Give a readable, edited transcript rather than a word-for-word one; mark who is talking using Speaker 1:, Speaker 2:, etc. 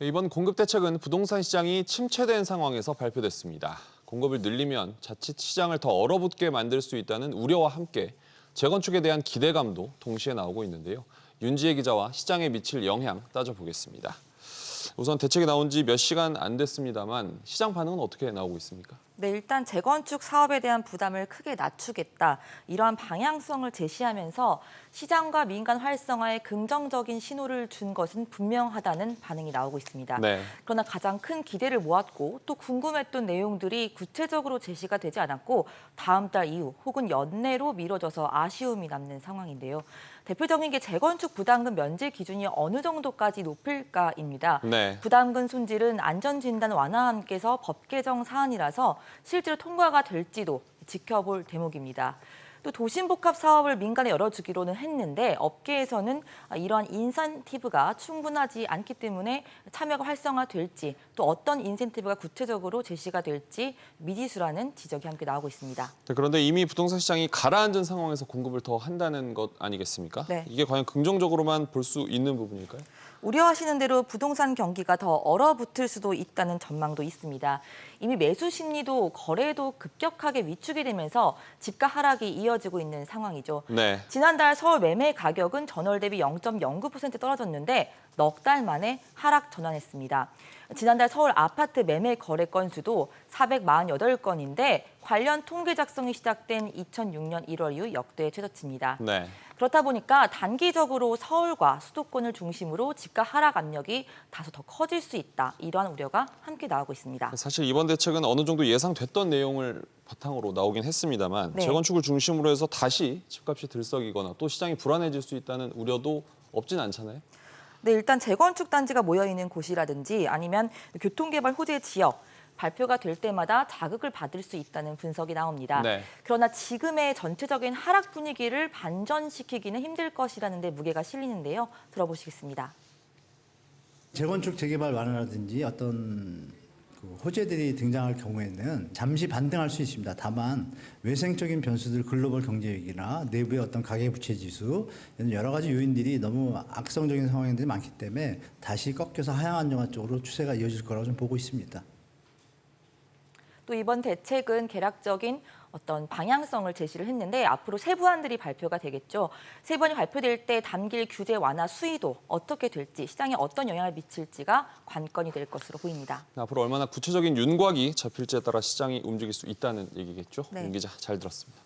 Speaker 1: 이번 공급 대책은 부동산 시장이 침체된 상황에서 발표됐습니다. 공급을 늘리면 자칫 시장을 더 얼어붙게 만들 수 있다는 우려와 함께 재건축에 대한 기대감도 동시에 나오고 있는데요. 윤지혜 기자와 시장에 미칠 영향 따져보겠습니다. 우선 대책이 나온 지 몇 시간 안 됐습니다만 시장 반응은 어떻게 나오고 있습니까?
Speaker 2: 네, 일단 재건축 사업에 대한 부담을 크게 낮추겠다. 이러한 방향성을 제시하면서 시장과 민간 활성화에 긍정적인 신호를 준 것은 분명하다는 반응이 나오고 있습니다.
Speaker 1: 네.
Speaker 2: 그러나 가장 큰 기대를 모았고 또 궁금했던 내용들이 구체적으로 제시가 되지 않았고 다음 달 이후 혹은 연내로 미뤄져서 아쉬움이 남는 상황인데요. 대표적인 게 재건축 부담금 면제 기준이 어느 정도까지 높일까입니다.
Speaker 1: 네.
Speaker 2: 부담금 손질은 안전진단 완화와 함께서 법 개정 사안이라서 실제로 통과가 될지도 지켜볼 대목입니다. 또 도심복합 사업을 민간에 열어주기로는 했는데 업계에서는 이러한 인센티브가 충분하지 않기 때문에 참여가 활성화될지 또 어떤 인센티브가 구체적으로 제시가 될지 미지수라는 지적이 함께 나오고 있습니다.
Speaker 1: 네, 그런데 이미 부동산 시장이 가라앉은 상황에서 공급을 더 한다는 것 아니겠습니까?
Speaker 2: 네.
Speaker 1: 이게 과연 긍정적으로만 볼 수 있는 부분일까요?
Speaker 2: 우려하시는 대로 부동산 경기가 더 얼어붙을 수도 있다는 전망도 있습니다. 이미 매수 심리도 거래도 급격하게 위축이 되면서 집가 하락이 이어지고 있는 상황이죠.
Speaker 1: 네.
Speaker 2: 지난달 서울 매매 가격은 전월 대비 0.09% 떨어졌는데 넉 달 만에 하락 전환했습니다. 지난달 서울 아파트 매매 거래 건수도 448건인데 관련 통계 작성이 시작된 2006년 1월 이후 역대 최저치입니다.
Speaker 1: 네.
Speaker 2: 그렇다 보니까 단기적으로 서울과 수도권을 중심으로 집가 하락 압력이 다소 더 커질 수 있다. 이러한 우려가 함께 나오고 있습니다.
Speaker 1: 사실 이번 대책은 어느 정도 예상됐던 내용을 바탕으로 나오긴 했습니다만
Speaker 2: 네.
Speaker 1: 재건축을 중심으로 해서 다시 집값이 들썩이거나 또 시장이 불안해질 수 있다는 우려도 없진 않잖아요.
Speaker 2: 네, 일단 재건축 단지가 모여있는 곳이라든지 아니면 교통개발 호재 지역, 발표가 될 때마다 자극을 받을 수 있다는 분석이 나옵니다.
Speaker 1: 네.
Speaker 2: 그러나 지금의 전체적인 하락 분위기를 반전시키기는 힘들 것이라는 데 무게가 실리는데요. 들어보시겠습니다.
Speaker 3: 재건축 재개발 완화라든지 어떤 호재들이 등장할 경우에는 잠시 반등할 수 있습니다. 다만 외생적인 변수들, 글로벌 경제 위기나 내부의 어떤 가계부채 지수 이런 여러 가지 요인들이 너무 악성적인 상황들이 많기 때문에 다시 꺾여서 하향 안정화 쪽으로 추세가 이어질 거라고 좀 보고 있습니다.
Speaker 2: 또 이번 대책은 개략적인 어떤 방향성을 제시를 했는데 앞으로 세부안들이 발표가 되겠죠. 세부안이 발표될 때 담길 규제 완화 수위도 어떻게 될지, 시장에 어떤 영향을 미칠지가 관건이 될 것으로 보입니다.
Speaker 1: 앞으로 얼마나 구체적인 윤곽이 잡힐지에 따라 시장이 움직일 수 있다는 얘기겠죠.
Speaker 2: 네.
Speaker 1: 윤 기자 잘 들었습니다.